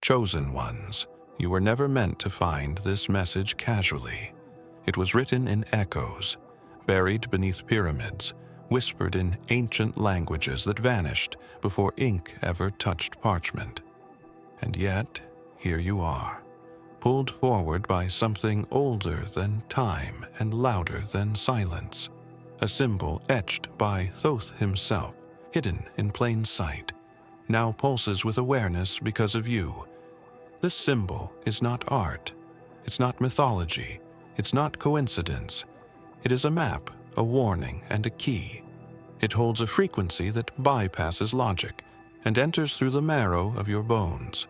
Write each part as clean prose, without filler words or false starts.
Chosen ones, you were never meant to find this message casually. It was written in echoes, buried beneath pyramids, whispered in ancient languages that vanished before ink ever touched parchment. And yet, here you are, pulled forward by something older than time and louder than silence. A symbol etched by Thoth himself, hidden in plain sight, now pulses with awareness because of you. This symbol is not art. It's not mythology. It's not coincidence. It is a map, a warning, and a key. It holds a frequency that bypasses logic and enters through the marrow of your bones.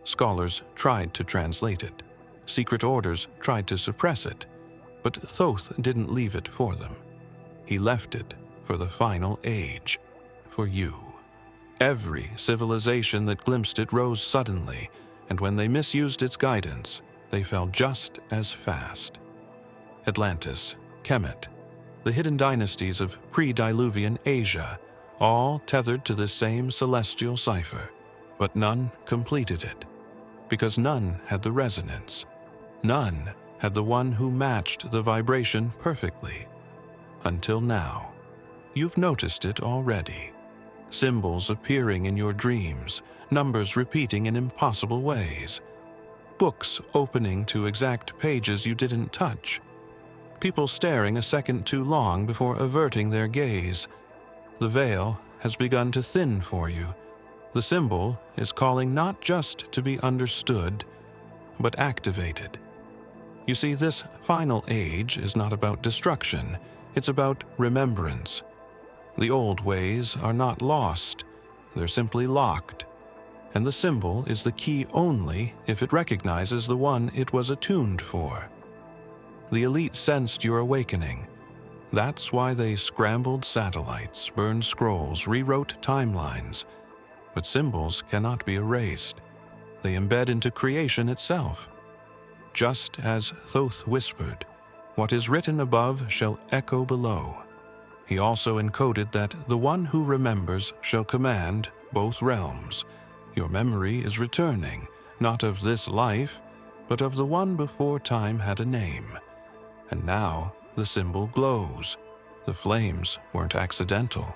Scholars tried to translate it. Secret orders tried to suppress it. But Thoth didn't leave it for them. He left it for the final age, for you. Every civilization that glimpsed it rose suddenly, and when they misused its guidance, they fell just as fast. Atlantis, Kemet, the hidden dynasties of pre-diluvian Asia, all tethered to this same celestial cipher, but none completed it, because none had the resonance. None had the one who matched the vibration perfectly. Until now. You've noticed it already. Symbols appearing in your dreams, numbers repeating in impossible ways. Books opening to exact pages you didn't touch. People staring a second too long before averting their gaze. The veil has begun to thin for you. The symbol is calling not just to be understood, but activated. You see, this final age is not about destruction. It's about remembrance. The old ways are not lost. They're simply locked. And the symbol is the key only if it recognizes the one it was attuned for. The elite sensed your awakening. That's why they scrambled satellites, burned scrolls, rewrote timelines. But symbols cannot be erased. They embed into creation itself. Just as Thoth whispered, "What is written above shall echo below." He also encoded that the one who remembers shall command both realms. Your memory is returning, not of this life, but of the one before time had a name. And now the symbol glows. The flames weren't accidental.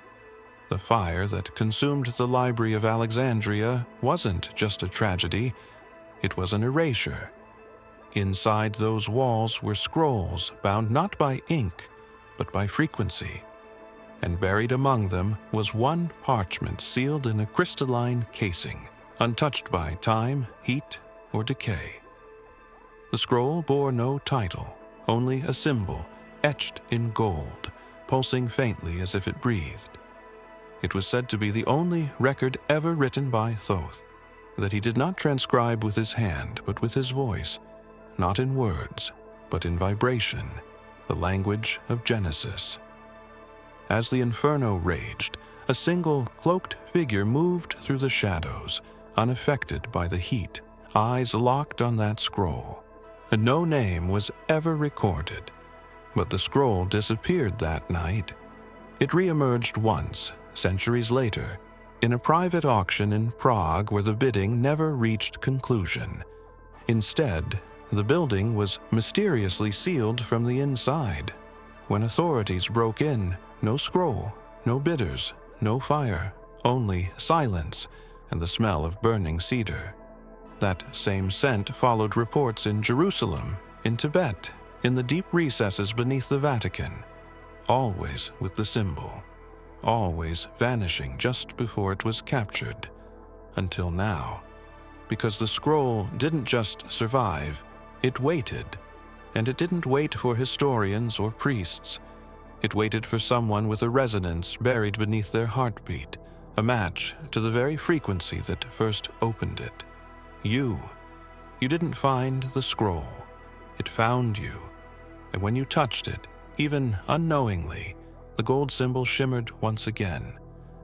The fire that consumed the Library of Alexandria wasn't just a tragedy, it was an erasure. Inside those walls were scrolls bound not by ink, but by frequency. And buried among them was one parchment sealed in a crystalline casing, untouched by time, heat, or decay. The scroll bore no title, only a symbol, etched in gold, pulsing faintly as if it breathed. It was said to be the only record ever written by Thoth, that he did not transcribe with his hand, but with his voice, not in words, but in vibration, the language of Genesis. As the inferno raged, a single cloaked figure moved through the shadows, unaffected by the heat, eyes locked on that scroll. And no name was ever recorded, but the scroll disappeared that night. It reemerged once, centuries later, in a private auction in Prague where the bidding never reached conclusion. Instead, the building was mysteriously sealed from the inside. When authorities broke in, no scroll, no bidders, no fire, only silence and the smell of burning cedar. That same scent followed reports in Jerusalem, in Tibet, in the deep recesses beneath the Vatican, always with the symbol, always vanishing just before it was captured, until now. Because the scroll didn't just survive, it waited. And it didn't wait for historians or priests. It waited for someone with a resonance buried beneath their heartbeat, a match to the very frequency that first opened it. You didn't find the scroll. It found you. And when you touched it, even unknowingly, the gold symbol shimmered once again,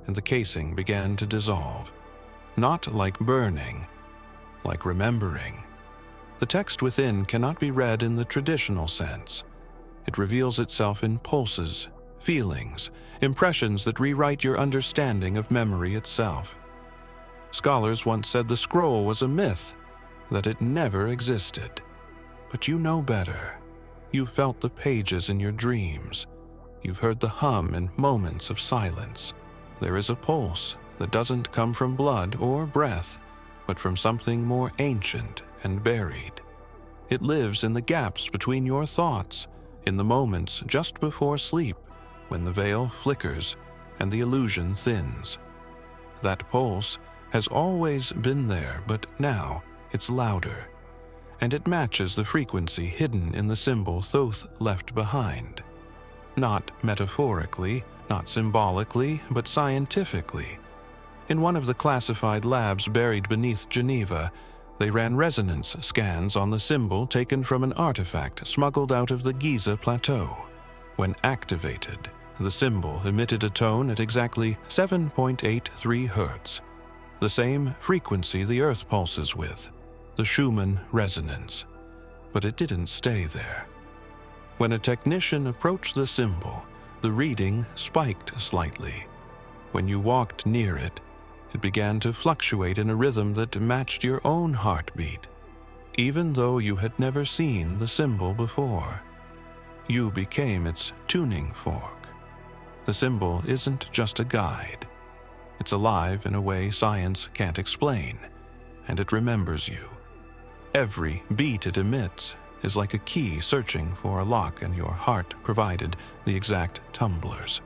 and the casing began to dissolve. Not like burning, like remembering. The text within cannot be read in the traditional sense. It reveals itself in pulses, feelings, impressions that rewrite your understanding of memory itself. Scholars once said the scroll was a myth, that it never existed. But you know better. You've felt the pages in your dreams. You've heard the hum in moments of silence. There is a pulse that doesn't come from blood or breath, but from something more ancient and buried. It lives in the gaps between your thoughts, in the moments just before sleep, when the veil flickers and the illusion thins. That pulse has always been there, but now it's louder, and it matches the frequency hidden in the symbol Thoth left behind. Not metaphorically, not symbolically, but scientifically. In one of the classified labs buried beneath Geneva, they ran resonance scans on the symbol taken from an artifact smuggled out of the Giza Plateau. When activated, the symbol emitted a tone at exactly 7.83 Hz, the same frequency the Earth pulses with, the Schumann resonance. But it didn't stay there. When a technician approached the symbol, the reading spiked slightly. When you walked near it, it began to fluctuate in a rhythm that matched your own heartbeat, even though you had never seen the symbol before. You became its tuning fork. The symbol isn't just a guide. It's alive in a way science can't explain, and it remembers you. Every beat it emits is like a key searching for a lock, and your heart provided the exact tumblers.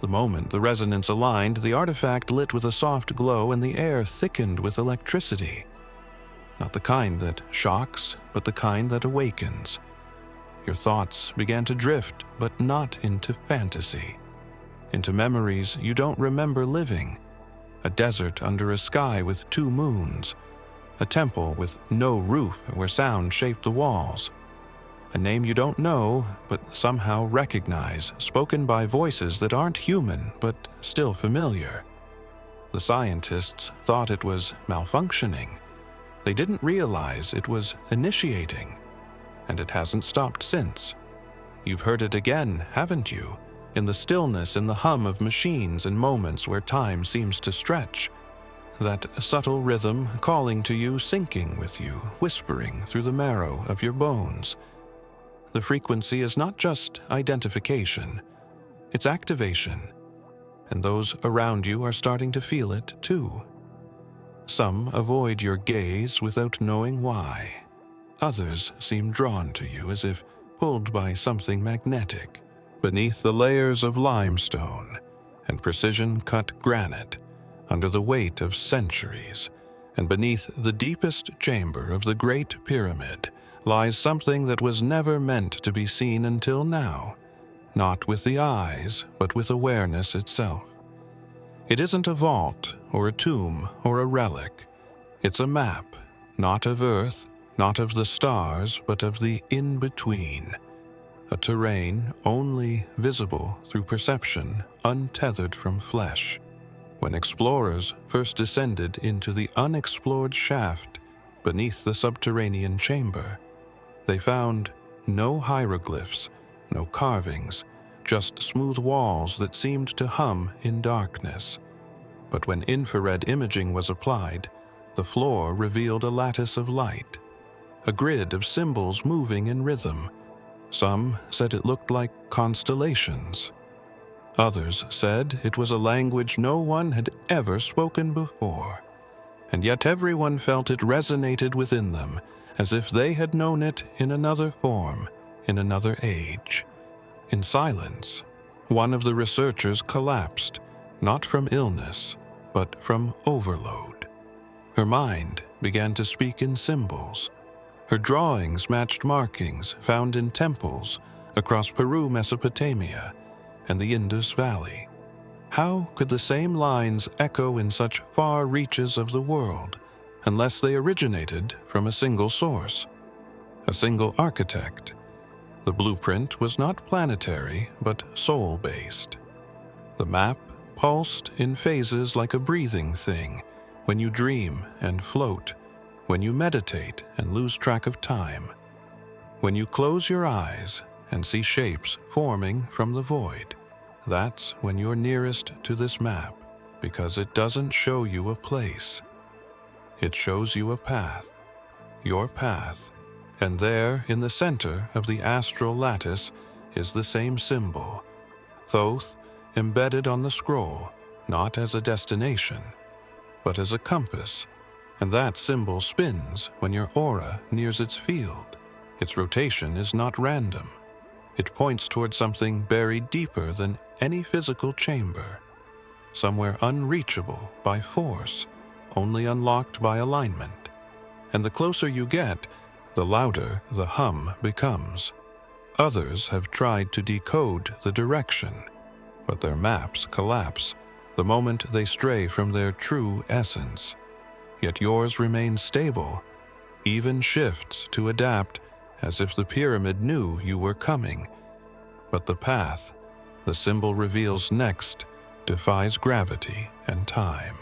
The moment the resonance aligned, the artifact lit with a soft glow and the air thickened with electricity. Not the kind that shocks, but the kind that awakens. Your thoughts began to drift, but not into fantasy. Into memories you don't remember living. A desert under a sky with 2 moons. A temple with no roof where sound shaped the walls. A name you don't know, but somehow recognize, spoken by voices that aren't human, but still familiar. The scientists thought it was malfunctioning. They didn't realize it was initiating, and it hasn't stopped since. You've heard it again, haven't you? In the stillness, in the hum of machines, and moments where time seems to stretch. That subtle rhythm calling to you, sinking with you, whispering through the marrow of your bones. The frequency is not just identification, it's activation, and those around you are starting to feel it too. Some avoid your gaze without knowing why. Others seem drawn to you as if pulled by something magnetic. Beneath the layers of limestone and precision-cut granite, under the weight of centuries, and beneath the deepest chamber of the Great Pyramid, lies something that was never meant to be seen until now, not with the eyes, but with awareness itself. It isn't a vault, or a tomb, or a relic. It's a map, not of Earth, not of the stars, but of the in-between. A terrain only visible through perception, untethered from flesh. When explorers first descended into the unexplored shaft beneath the subterranean chamber, they found no hieroglyphs, no carvings, just smooth walls that seemed to hum in darkness. But when infrared imaging was applied, the floor revealed a lattice of light, a grid of symbols moving in rhythm. Some said it looked like constellations. Others said it was a language no one had ever spoken before, and yet everyone felt it resonated within them, as if they had known it in another form, in another age. In silence, one of the researchers collapsed, not from illness, but from overload. Her mind began to speak in symbols. Her drawings matched markings found in temples across Peru, Mesopotamia, and the Indus Valley. How could the same lines echo in such far reaches of the world, unless they originated from a single source, a single architect? The blueprint was not planetary, but soul-based. The map pulsed in phases like a breathing thing, when you dream and float, when you meditate and lose track of time, when you close your eyes and see shapes forming from the void. That's when you're nearest to this map, because it doesn't show you a place. It shows you a path, your path, and there, in the center of the astral lattice, is the same symbol, Thoth, embedded on the scroll, not as a destination, but as a compass, and that symbol spins when your aura nears its field. Its rotation is not random. It points toward something buried deeper than any physical chamber, somewhere unreachable by force, only unlocked by alignment. And the closer you get, the louder the hum becomes. Others have tried to decode the direction, but their maps collapse the moment they stray from their true essence. Yet yours remains stable, even shifts to adapt as if the pyramid knew you were coming. But the path the symbol reveals next defies gravity and time.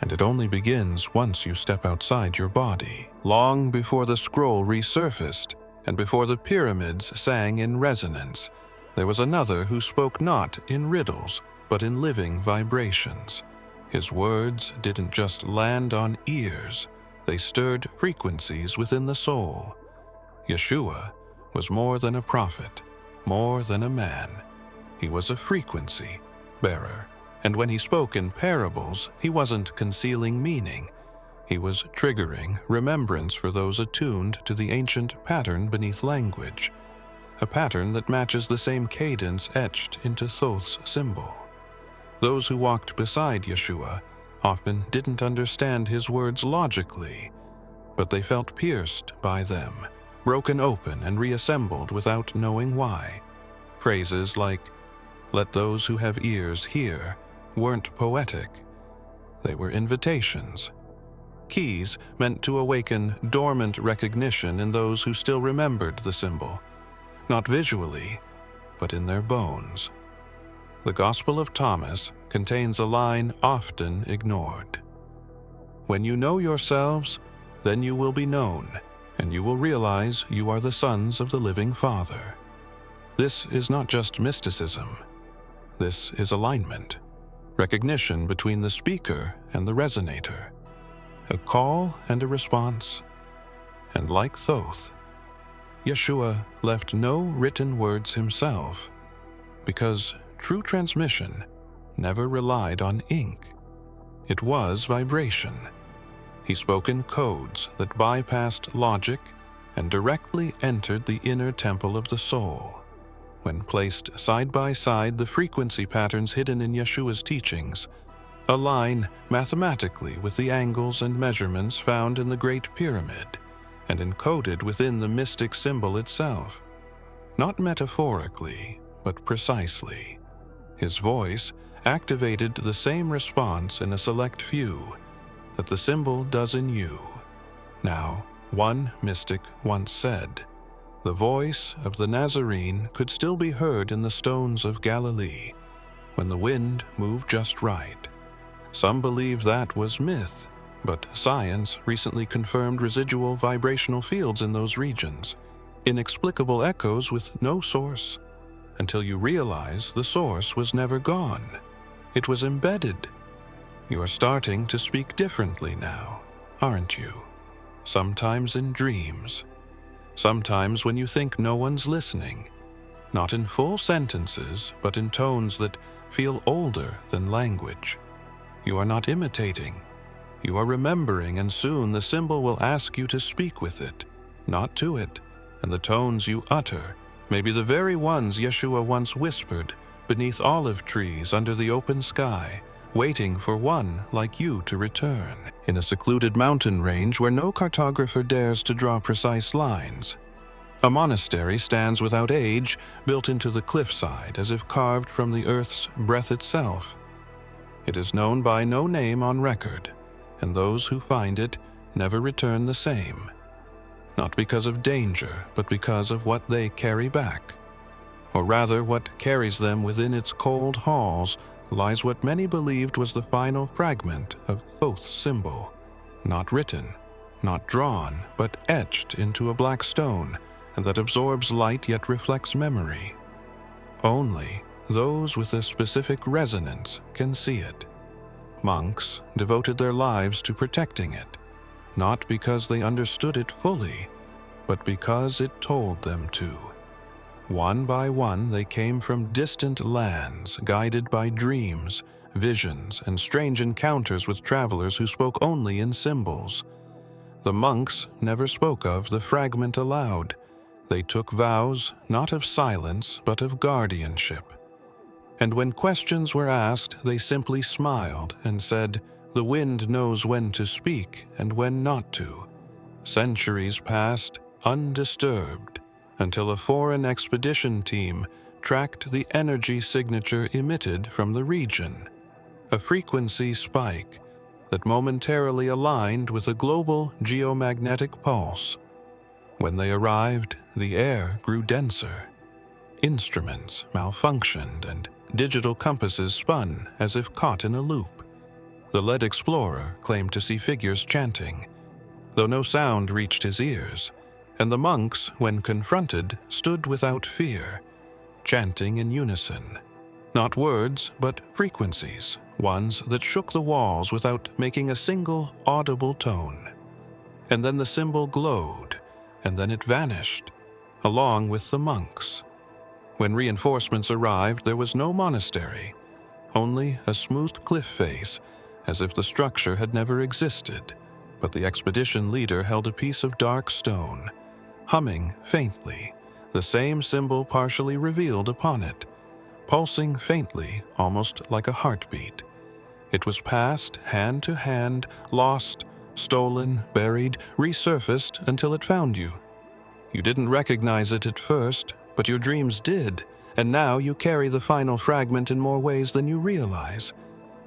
And it only begins once you step outside your body. Long before the scroll resurfaced, and before the pyramids sang in resonance, there was another who spoke not in riddles, but in living vibrations. His words didn't just land on ears, they stirred frequencies within the soul. Yeshua was more than a prophet, more than a man. He was a frequency bearer. And when he spoke in parables, he wasn't concealing meaning. He was triggering remembrance for those attuned to the ancient pattern beneath language, a pattern that matches the same cadence etched into Thoth's symbol. Those who walked beside Yeshua often didn't understand his words logically, but they felt pierced by them, broken open and reassembled without knowing why. Phrases like, "Let those who have ears hear," weren't poetic. They were invitations. Keys meant to awaken dormant recognition in those who still remembered the symbol, not visually, but in their bones. The Gospel of Thomas contains a line often ignored. "When you know yourselves, then you will be known, and you will realize you are the sons of the living Father." This is not just mysticism. This is alignment, recognition between the speaker and the resonator, a call and a response. And like Thoth, Yeshua left no written words himself, because true transmission never relied on ink. It was vibration. He spoke in codes that bypassed logic and directly entered the inner temple of the soul. When placed side by side, the frequency patterns hidden in Yeshua's teachings align mathematically with the angles and measurements found in the Great Pyramid and encoded within the mystic symbol itself. Not metaphorically, but precisely. His voice activated the same response in a select few that the symbol does in you. Now, one mystic once said, "The voice of the Nazarene could still be heard in the stones of Galilee when the wind moved just right." Some believe that was myth, but science recently confirmed residual vibrational fields in those regions, inexplicable echoes with no source, until you realize the source was never gone. It was embedded. You are starting to speak differently now, aren't you? Sometimes in dreams. Sometimes when you think no one's listening, not in full sentences, but in tones that feel older than language. You are not imitating. You are remembering, and soon the symbol will ask you to speak with it, not to it, and the tones you utter may be the very ones Yeshua once whispered beneath olive trees under the open sky, waiting for one like you to return, in a secluded mountain range where no cartographer dares to draw precise lines. A monastery stands without age, built into the cliffside as if carved from the earth's breath itself. It is known by no name on record, and those who find it never return the same. Not because of danger, but because of what they carry back. Or rather, what carries them within its cold halls lies what many believed was the final fragment of Thoth's symbol. Not written, not drawn, but etched into a black stone, and that absorbs light yet reflects memory. Only those with a specific resonance can see it. monks devoted their lives to protecting it, not because they understood it fully, but because it told them to. One by one, they came from distant lands, guided by dreams, visions, and strange encounters with travelers who spoke only in symbols. The monks never spoke of the fragment aloud. They took vows not of silence, but of guardianship. And when questions were asked, they simply smiled and said, "The wind knows when to speak and when not to." Centuries passed undisturbed until a foreign expedition team tracked the energy signature emitted from the region, a frequency spike that momentarily aligned with a global geomagnetic pulse. When they arrived, the air grew denser. Instruments malfunctioned and digital compasses spun as if caught in a loop. The lead explorer claimed to see figures chanting, though no sound reached his ears, and the monks, when confronted, stood without fear, chanting in unison. Not words, but frequencies, ones that shook the walls without making a single audible tone. And then the symbol glowed, and then it vanished, along with the monks. When reinforcements arrived, there was no monastery, only a smooth cliff face, as if the structure had never existed. But the expedition leader held a piece of dark stone, humming faintly, the same symbol partially revealed upon it, pulsing faintly, almost like a heartbeat. It was passed hand to hand, lost, stolen, buried, resurfaced until it found you. You didn't recognize it at first, but your dreams did, and now you carry the final fragment in more ways than you realize.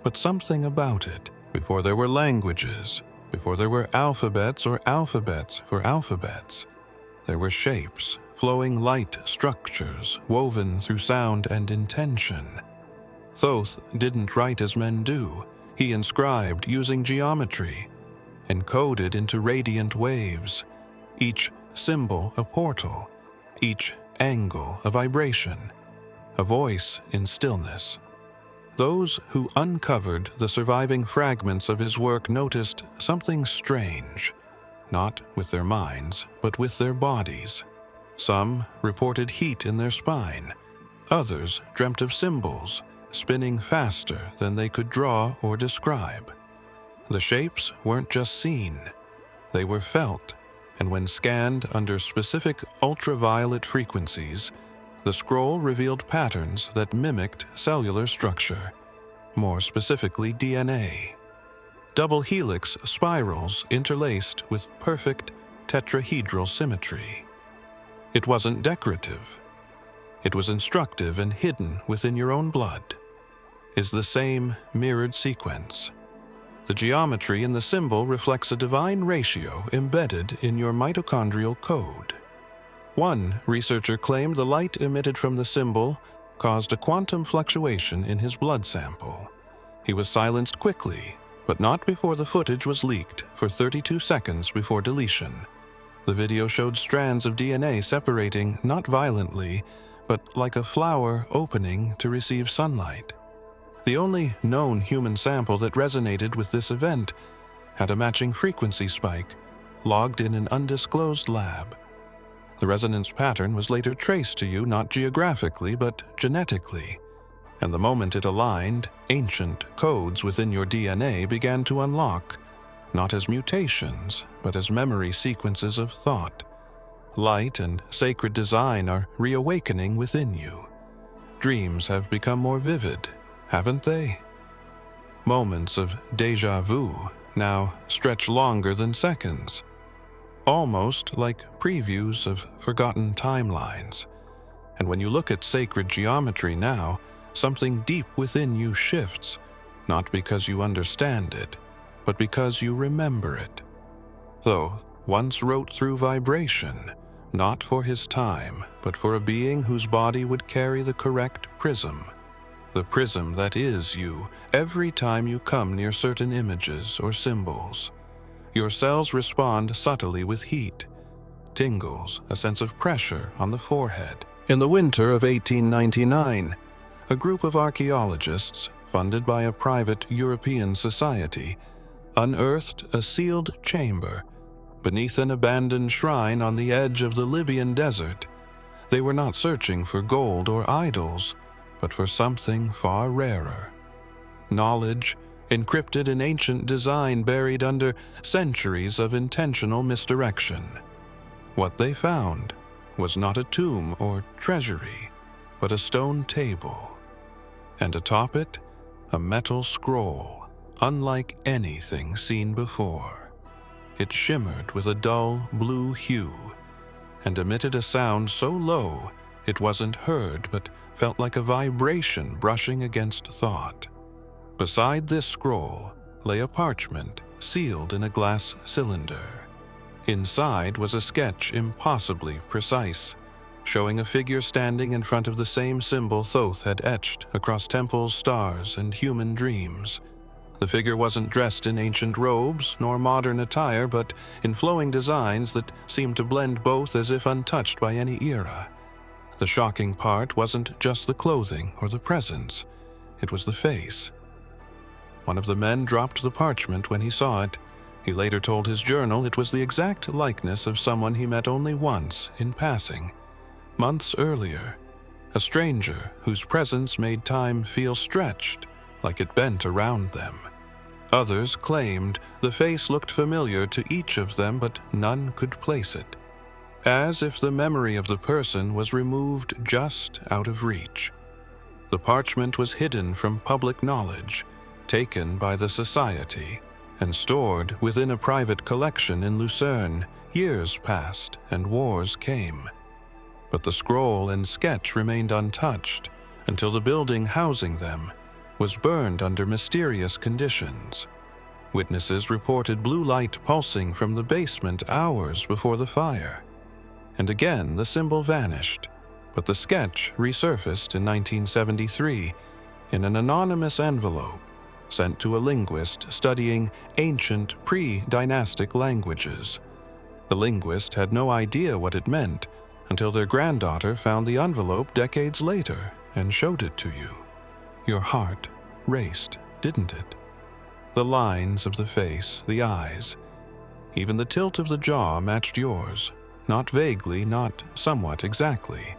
But something about it, before there were languages, before there were alphabets or alphabets for alphabets, there were shapes, flowing light structures woven through sound and intention. Thoth didn't write as men do. He inscribed using geometry, encoded into radiant waves, each symbol a portal, each angle a vibration, a voice in stillness. Those who uncovered the surviving fragments of his work noticed something strange, not with their minds, but with their bodies. Some reported heat in their spine. Others dreamt of symbols, spinning faster than they could draw or describe. The shapes weren't just seen, they were felt, and when scanned under specific ultraviolet frequencies, the scroll revealed patterns that mimicked cellular structure, more specifically DNA. Double helix spirals interlaced with perfect tetrahedral symmetry. It wasn't decorative. It was instructive and hidden within your own blood. Is the same mirrored sequence. The geometry in the symbol reflects a divine ratio embedded in your mitochondrial code. One researcher claimed the light emitted from the symbol caused a quantum fluctuation in his blood sample. He was silenced quickly, but not before the footage was leaked for 32 seconds before deletion. The video showed strands of DNA separating not violently, but like a flower opening to receive sunlight. The only known human sample that resonated with this event had a matching frequency spike, logged in an undisclosed lab. The resonance pattern was later traced to you not geographically but genetically, and the moment it aligned, ancient codes within your DNA began to unlock, not as mutations, but as memory sequences of thought. Light and sacred design are reawakening within you. Dreams have become more vivid, haven't they? Moments of déjà vu now stretch longer than seconds, almost like previews of forgotten timelines. And when you look at sacred geometry now, something deep within you shifts, not because you understand it, but because you remember it. Thoth once wrote through vibration, not for his time, but for a being whose body would carry the correct prism. The prism that is you every time you come near certain images or symbols. Your cells respond subtly with heat, tingles, a sense of pressure on the forehead. In the winter of 1899, a group of archaeologists funded by a private European society, unearthed a sealed chamber beneath an abandoned shrine on the edge of the Libyan desert. They were not searching for gold or idols, but for something far rarer. Knowledge, encrypted in ancient design buried under centuries of intentional misdirection. What they found was not a tomb or treasury, but a stone table, and atop it, a metal scroll, unlike anything seen before. It shimmered with a dull blue hue, and emitted a sound so low it wasn't heard but felt like a vibration brushing against thought. Beside this scroll lay a parchment sealed in a glass cylinder. Inside was a sketch impossibly precise, showing a figure standing in front of the same symbol Thoth had etched across temples, stars, and human dreams. The figure wasn't dressed in ancient robes nor modern attire, but in flowing designs that seemed to blend both as if untouched by any era. The shocking part wasn't just the clothing or the presence, it was the face. One of the men dropped the parchment when he saw it. He later told his journal it was the exact likeness of someone he met only once in passing, months earlier, a stranger whose presence made time feel stretched, like it bent around them. Others claimed the face looked familiar to each of them, but none could place it, as if the memory of the person was removed just out of reach. The parchment was hidden from public knowledge, taken by the society, and stored within a private collection in Lucerne. Years passed and wars came. But the scroll and sketch remained untouched until the building housing them was burned under mysterious conditions. Witnesses reported blue light pulsing from the basement hours before the fire. And again the symbol vanished, but the sketch resurfaced in 1973 in an anonymous envelope sent to a linguist studying ancient pre-dynastic languages. The linguist had no idea what it meant until their granddaughter found the envelope decades later and showed it to you. Your heart raced, didn't it? The lines of the face, the eyes, even the tilt of the jaw matched yours, not vaguely, not somewhat exactly.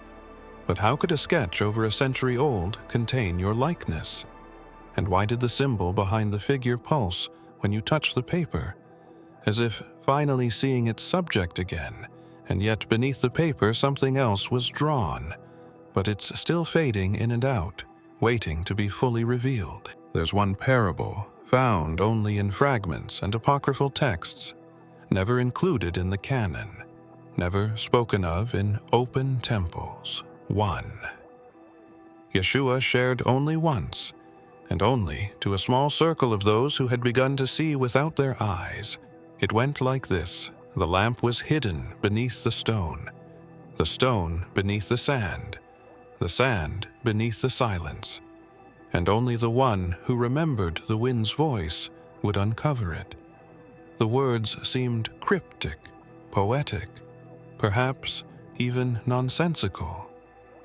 But how could a sketch over a century old contain your likeness? And why did the symbol behind the figure pulse when you touched the paper, as if finally seeing its subject again, and yet beneath the paper something else was drawn, but it's still fading in and out, waiting to be fully revealed? There's one parable, found only in fragments and apocryphal texts, never included in the canon, never spoken of in open temples. 1. Yeshua shared only once, and only to a small circle of those who had begun to see without their eyes. It went like this: the lamp was hidden beneath the stone beneath the sand beneath the silence, and only the one who remembered the wind's voice would uncover it. The words seemed cryptic, poetic, perhaps even nonsensical.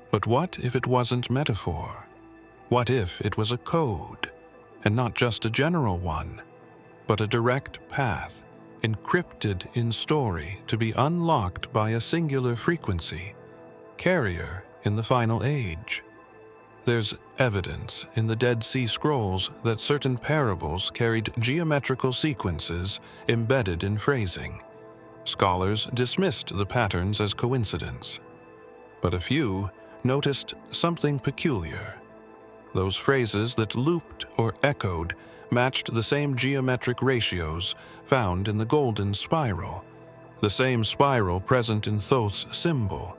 But what if it wasn't metaphor? What if it was a code, and not just a general one, but a direct path, encrypted in story to be unlocked by a singular frequency, carrier in the final age? There's evidence in the Dead Sea Scrolls that certain parables carried geometrical sequences embedded in phrasing. Scholars dismissed the patterns as coincidence, but a few noticed something peculiar. Those phrases that looped or echoed matched the same geometric ratios found in the golden spiral, the same spiral present in Thoth's symbol,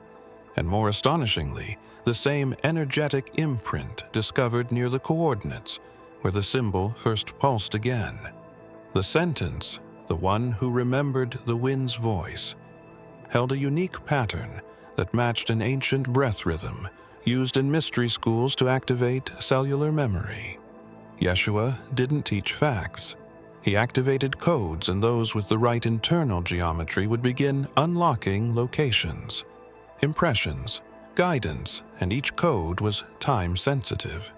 and more astonishingly, the same energetic imprint discovered near the coordinates where the symbol first pulsed again. The sentence, "the one who remembered the wind's voice," held a unique pattern that matched an ancient breath rhythm used in mystery schools to activate cellular memory. Yeshua didn't teach facts. He activated codes, and those with the right internal geometry would begin unlocking locations, impressions, guidance, and each code was time-sensitive.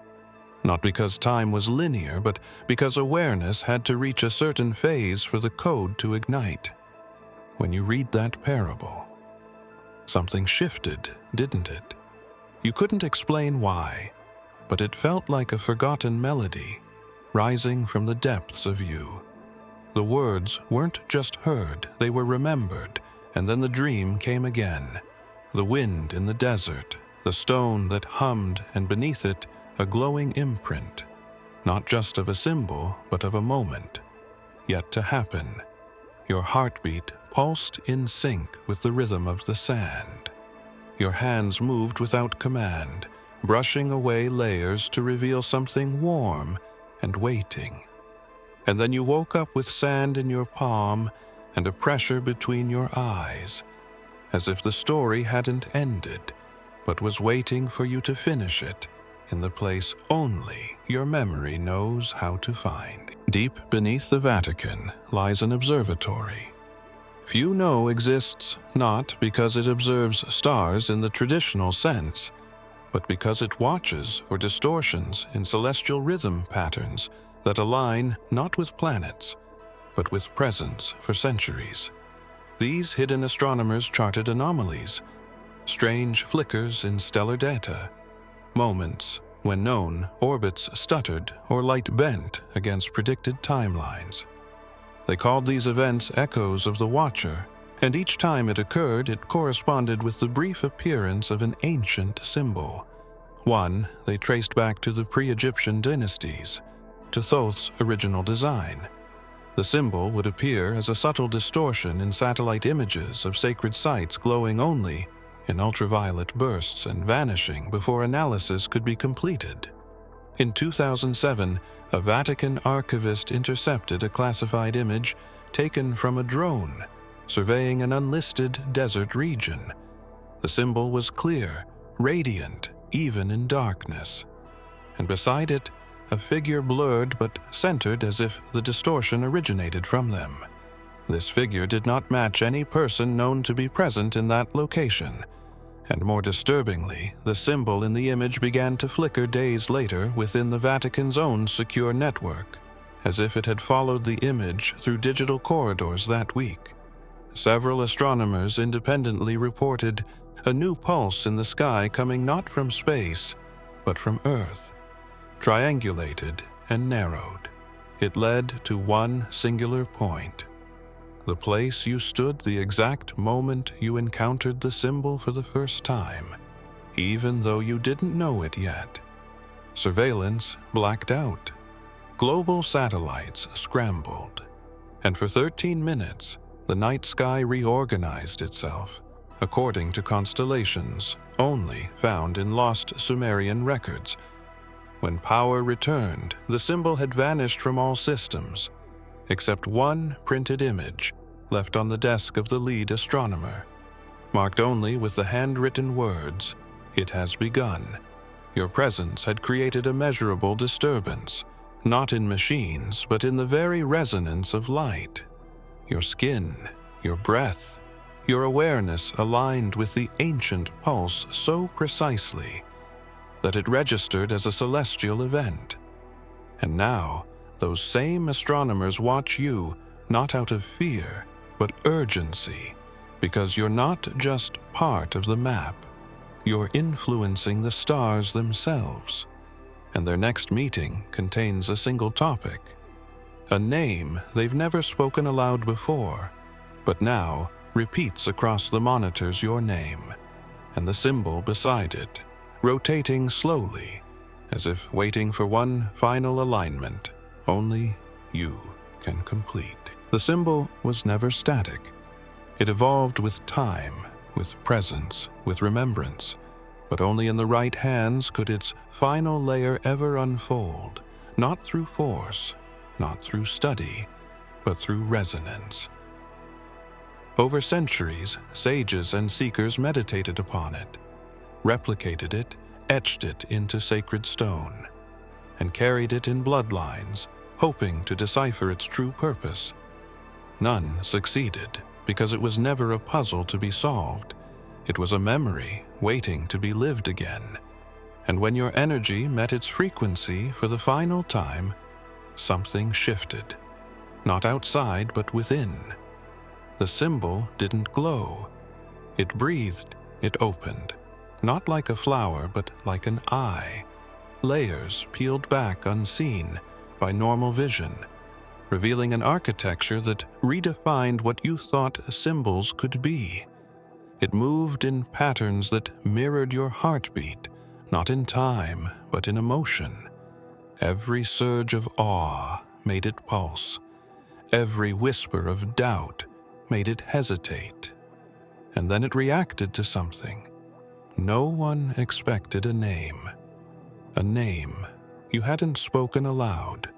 not because time was linear, but because awareness had to reach a certain phase for the code to ignite. When you read that parable, something shifted, didn't it? You couldn't explain why, but it felt like a forgotten melody rising from the depths of you. The words weren't just heard, they were remembered, and then the dream came again. The wind in the desert, the stone that hummed, and beneath it, a glowing imprint, not just of a symbol, but of a moment, yet to happen. Your heartbeat pulsed in sync with the rhythm of the sand. Your hands moved without command, brushing away layers to reveal something warm and waiting. And then you woke up with sand in your palm and a pressure between your eyes, as if the story hadn't ended, but was waiting for you to finish it in the place only your memory knows how to find. Deep beneath the Vatican lies an observatory. Few know exists not because it observes stars in the traditional sense, but because it watches for distortions in celestial rhythm patterns that align not with planets, but with presence for centuries. These hidden astronomers charted anomalies, strange flickers in stellar data, moments when known orbits stuttered or light bent against predicted timelines. They called these events echoes of the Watcher, and each time it occurred, it corresponded with the brief appearance of an ancient symbol. One they traced back to the pre-Egyptian dynasties, to Thoth's original design. The symbol would appear as a subtle distortion in satellite images of sacred sites, glowing only in ultraviolet bursts and vanishing before analysis could be completed. In 2007, a Vatican archivist intercepted a classified image taken from a drone surveying an unlisted desert region. The symbol was clear, radiant, even in darkness, and beside it, a figure blurred but centered as if the distortion originated from them. This figure did not match any person known to be present in that location, and more disturbingly, the symbol in the image began to flicker days later within the Vatican's own secure network, as if it had followed the image through digital corridors that week. Several astronomers independently reported a new pulse in the sky coming not from space, but from Earth. Triangulated and narrowed, it led to one singular point. The place you stood the exact moment you encountered the symbol for the first time, even though you didn't know it yet. Surveillance blacked out. Global satellites scrambled. And for 13 minutes, the night sky reorganized itself, according to constellations only found in lost Sumerian records. When power returned, the symbol had vanished from all systems, except one printed image left on the desk of the lead astronomer, marked only with the handwritten words, "It has begun." Your presence had created a measurable disturbance, not in machines, but in the very resonance of light. Your skin, your breath, your awareness aligned with the ancient pulse so precisely that it registered as a celestial event. And now, those same astronomers watch you not out of fear, but urgency, because you're not just part of the map, you're influencing the stars themselves. And their next meeting contains a single topic, a name they've never spoken aloud before, but now repeats across the monitors your name, and the symbol beside it, rotating slowly, as if waiting for one final alignment only you can complete. The symbol was never static. It evolved with time, with presence, with remembrance, but only in the right hands could its final layer ever unfold, not through force, not through study, but through resonance. Over centuries, sages and seekers meditated upon it, replicated it, etched it into sacred stone, and carried it in bloodlines, hoping to decipher its true purpose. None succeeded, because it was never a puzzle to be solved. It was a memory waiting to be lived again. And when your energy met its frequency for the final time, something shifted. Not outside, but within. The symbol didn't glow. It breathed, it opened. Not like a flower, but like an eye. Layers peeled back unseen by normal vision, revealing an architecture that redefined what you thought symbols could be. It moved in patterns that mirrored your heartbeat, not in time, but in emotion. Every surge of awe made it pulse. Every whisper of doubt made it hesitate. And then it reacted to something. No one expected a name. A name you hadn't spoken aloud.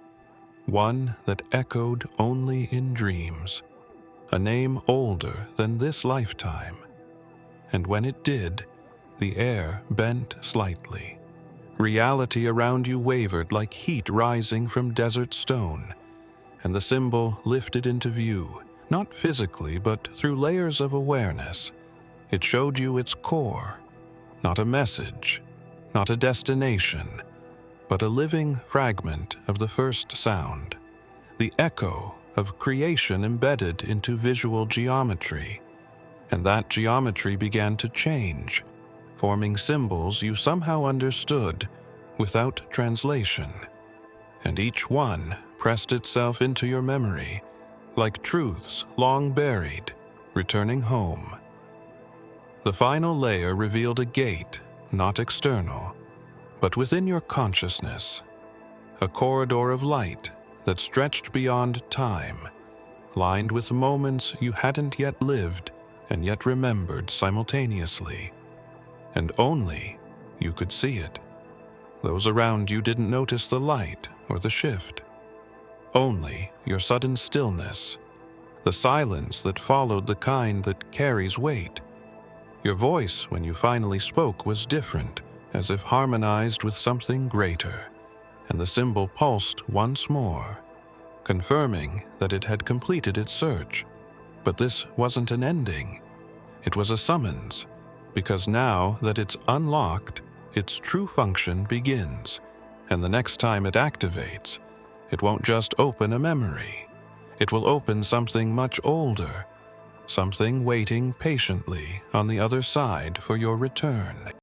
One that echoed only in dreams. A name older than this lifetime. And when it did, the air bent slightly. Reality around you wavered like heat rising from desert stone, and the symbol lifted into view, not physically, but through layers of awareness. It showed you its core, not a message, not a destination, but a living fragment of the first sound, the echo of creation embedded into visual geometry. And that geometry began to change, forming symbols you somehow understood without translation. And each one pressed itself into your memory, like truths long buried, returning home. The final layer revealed a gate, not external, but within your consciousness, a corridor of light that stretched beyond time, lined with moments you hadn't yet lived and yet remembered simultaneously. And only you could see it. Those around you didn't notice the light or the shift. Only your sudden stillness, the silence that followed the kind that carries weight. Your voice, when you finally spoke, was different, as if harmonized with something greater, and the symbol pulsed once more, confirming that it had completed its search. But this wasn't an ending. It was a summons, because now that it's unlocked, its true function begins, and the next time it activates, it won't just open a memory. It will open something much older, something waiting patiently on the other side for your return.